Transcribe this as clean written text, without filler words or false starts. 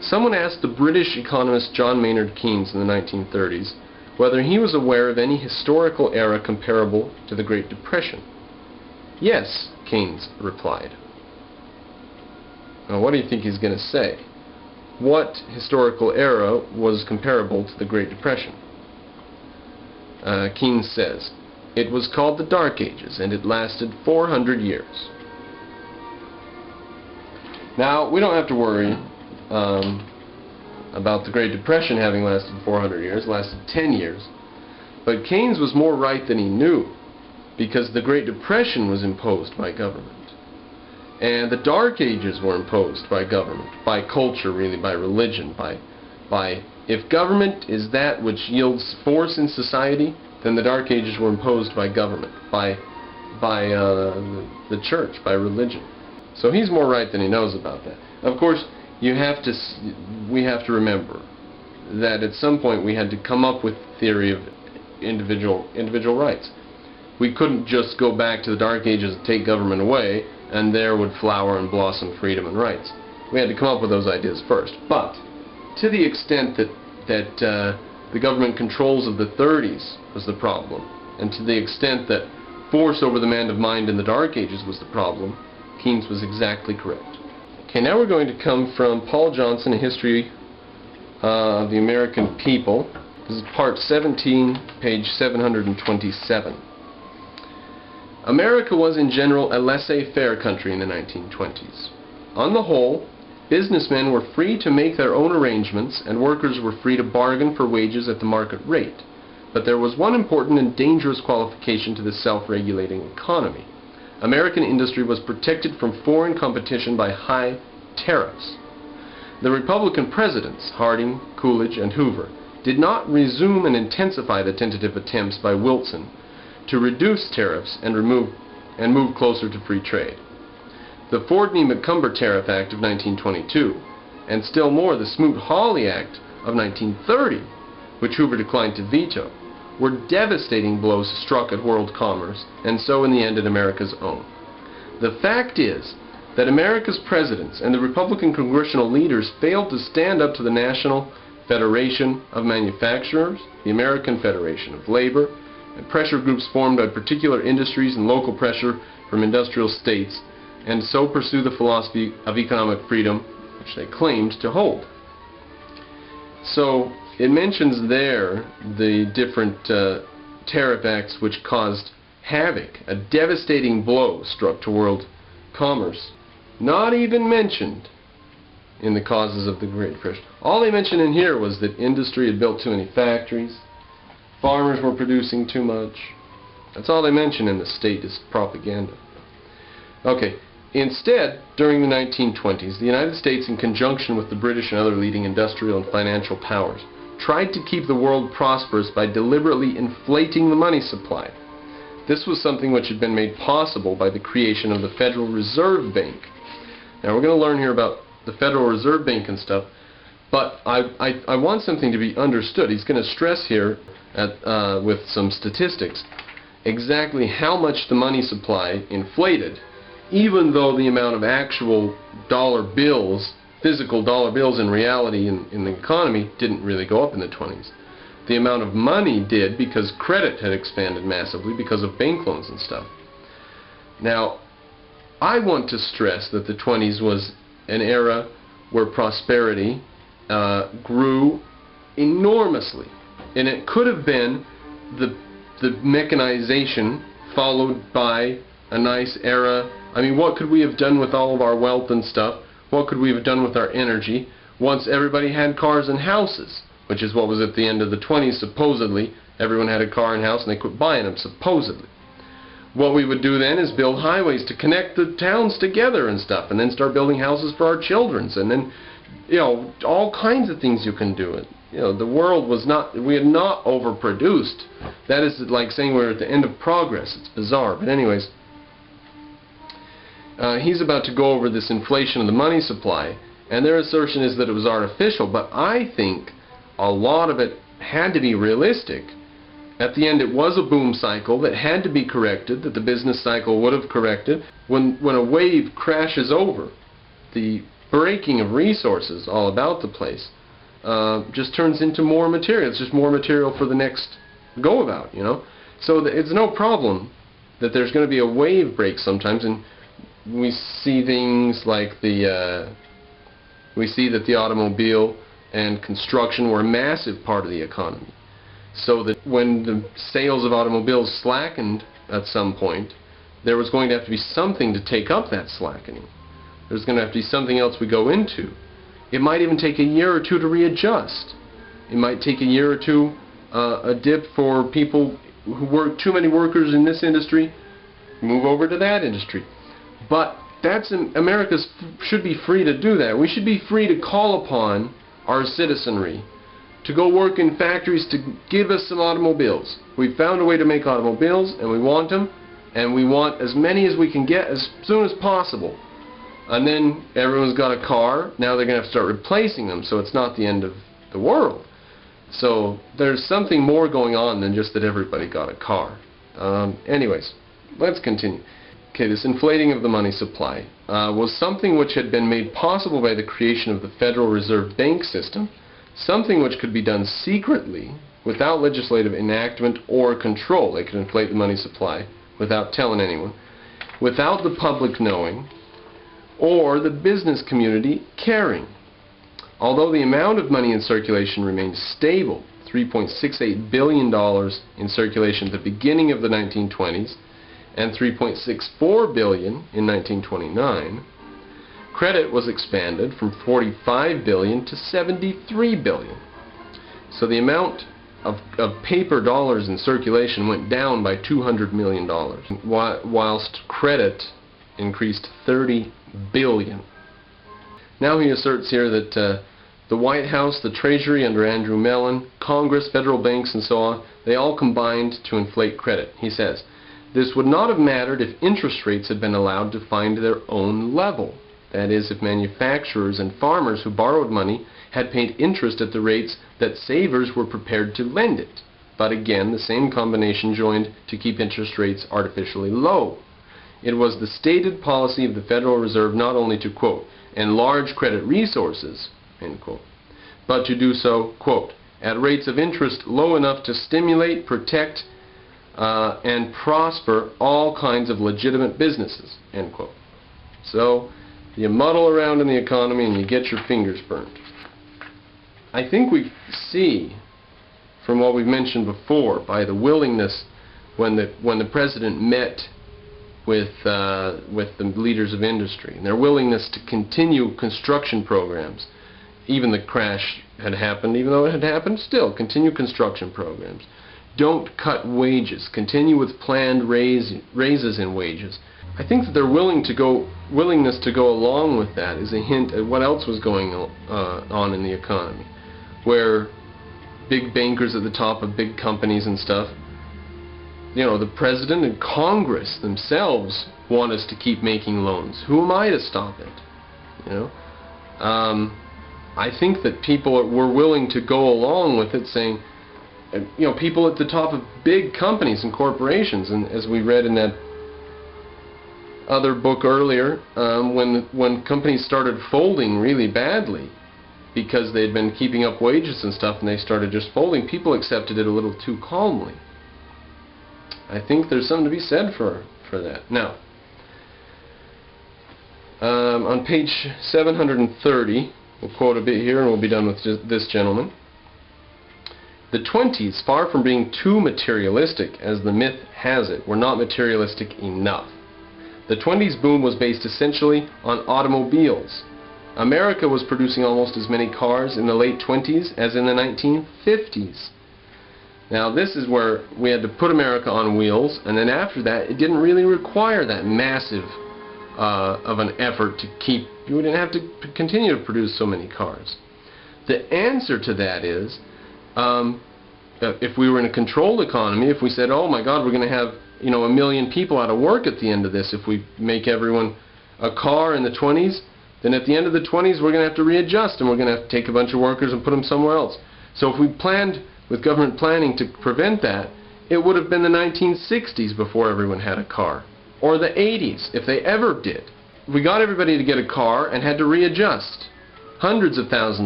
Someone asked the British economist John Maynard Keynes in the 1930s whether he was aware of any historical era comparable to the Great Depression. Yes, Keynes replied. Now, what do you think he's going to say? What historical era was comparable to the Great Depression? Keynes says, "It was called the Dark Ages, and it lasted 400 years. Now, we don't have to worry about the Great Depression having lasted 400 years, lasted 10 years. But Keynes was more right than he knew, because the Great Depression was imposed by government. And the Dark Ages were imposed by government, by culture, really, by religion, by if government is that which yields force in society, then the Dark Ages were imposed by government, by the church, by religion. So he's more right than he knows about that. Of course, we have to remember that at some point we had to come up with the theory of individual rights. We couldn't just go back to the Dark Ages and take government away, and there would flower and blossom freedom and rights. We had to come up with those ideas first. But to the extent that the government controls of the 30s was the problem, and to the extent that force over the man of mind in the Dark Ages was the problem, Keynes was exactly correct. Okay, now we're going to come from Paul Johnson, A History of the American People. This is part 17, page 727. America was in general a laissez-faire country in the 1920s. On the whole, businessmen were free to make their own arrangements, and workers were free to bargain for wages at the market rate. But there was one important and dangerous qualification to this self-regulating economy. American industry was protected from foreign competition by high tariffs. The Republican presidents, Harding, Coolidge, and Hoover, did not resume and intensify the tentative attempts by Wilson to reduce tariffs and move closer to free trade. The Fordney-McCumber Tariff Act of 1922, and still more the Smoot-Hawley Act of 1930, which Hoover declined to veto, were devastating blows struck at world commerce, and so in the end at America's own. The fact is that America's presidents and the Republican congressional leaders failed to stand up to the National Federation of Manufacturers, the American Federation of Labor, and pressure groups formed by particular industries and local pressure from industrial states, and so pursue the philosophy of economic freedom which they claimed to hold. So it mentions there the different tariff acts which caused havoc, a devastating blow struck to world commerce. Not even mentioned in the causes of the Great Depression. All they mentioned in here was that industry had built too many factories, farmers were producing too much. That's all they mention in the statist propaganda. Okay, instead, during the 1920s, the United States, in conjunction with the British and other leading industrial and financial powers, tried to keep the world prosperous by deliberately inflating the money supply. This was something which had been made possible by the creation of the Federal Reserve Bank. Now we're going to learn here about the Federal Reserve Bank and stuff, but I want something to be understood. He's going to stress here with some statistics exactly how much the money supply inflated, even though the amount of actual dollar bills, physical dollar bills in reality in the economy didn't really go up in the 20s. The amount of money did because credit had expanded massively because of bank loans and stuff. Now, I want to stress that the 20s was an era where prosperity grew enormously. And it could have been the mechanization followed by a nice era. I mean, what could we have done with all of our wealth and stuff? What could we have done with our energy once everybody had cars and houses? Which is what was at the end of the 20s, supposedly. Everyone had a car and house and they quit buying them, supposedly. What we would do then is build highways to connect the towns together and stuff, and then start building houses for our children, and then, you know, all kinds of things you can do. You know, the world was not, we had not overproduced. That is like saying we're at the end of progress. It's bizarre, but anyways, he's about to go over this inflation of the money supply, and their assertion is that it was artificial, but I think a lot of it had to be realistic. At the end, it was a boom cycle that had to be corrected, that the business cycle would have corrected. When a wave crashes over the breaking of resources all about the place just turns into more material. It's just more material for the next go about, you know. So it's no problem that there's going to be a wave break sometimes, and we see things like we see that the automobile and construction were a massive part of the economy. So that when the sales of automobiles slackened at some point, there was going to have to be something to take up that slackening. There's going to have to be something else we go into. It might even take a year or two to readjust. It might take a year or two, a dip for people who work, too many workers in this industry, move over to that industry. But that's America should be free to do that. We should be free to call upon our citizenry to go work in factories to give us some automobiles. We've found a way to make automobiles, and we want them, and we want as many as we can get as soon as possible. And then everyone's got a car. Now they're going to have to start replacing them, so it's not the end of the world. So there's something more going on than just that everybody got a car. Anyways, let's continue. Okay, this inflating of the money supply was something which had been made possible by the creation of the Federal Reserve Bank system, something which could be done secretly without legislative enactment or control. They could inflate the money supply without telling anyone, without the public knowing, or the business community caring. Although the amount of money in circulation remained stable, $3.68 billion in circulation at the beginning of the 1920s, and $3.64 billion in 1929, credit was expanded from $45 billion to $73 billion. So the amount of paper dollars in circulation went down by $200 million, whilst credit increased $30 billion. Now he asserts here that the White House, the Treasury under Andrew Mellon, Congress, federal banks, and so on, they all combined to inflate credit. He says, this would not have mattered if interest rates had been allowed to find their own level. That is, if manufacturers and farmers who borrowed money had paid interest at the rates that savers were prepared to lend it. But again, the same combination joined to keep interest rates artificially low. It was the stated policy of the Federal Reserve not only to, quote, enlarge credit resources, end quote, but to do so, quote, at rates of interest low enough to stimulate, protect, and prosper all kinds of legitimate businesses, end quote. So, you muddle around in the economy and you get your fingers burnt. I think we see, from what we've mentioned before, by the willingness when the president met with the leaders of industry, and their willingness to continue construction programs. Even the crash had happened, even though it had happened, still continue construction programs. Don't cut wages. Continue with planned raises in wages. I think that their willingness to go along with that is a hint at what else was going on in the economy, where big bankers at the top of big companies and stuff, you know, the president and Congress themselves want us to keep making loans. Who am I to stop it? You know, I think that people were willing to go along with it, saying, you know, people at the top of big companies and corporations, and as we read in that other book earlier, when companies started folding really badly because they'd been keeping up wages and stuff, and they started just folding, people accepted it a little too calmly. I think there's something to be said for that. Now, on page 730, we'll quote a bit here and we'll be done with this gentleman. The 20s, far from being too materialistic, as the myth has it, were not materialistic enough. The 20s boom was based essentially on automobiles. America was producing almost as many cars in the late 20s as in the 1950s. Now this is where we had to put America on wheels, and then after that it didn't really require that massive of an effort to keep, you didn't have to continue to produce so many cars. The answer to that is, if we were in a controlled economy, if we said, oh my God, we're going to have, you know, 1 million people out of work at the end of this, if we make everyone a car in the 20s, then at the end of the 20s we're going to have to readjust, and we're going to have to take a bunch of workers and put them somewhere else. So if we planned with government planning to prevent that, it would have been the 1960s before everyone had a car, or the 80s, if they ever did. we got everybody to get a car and had to readjust. Hundreds of thousands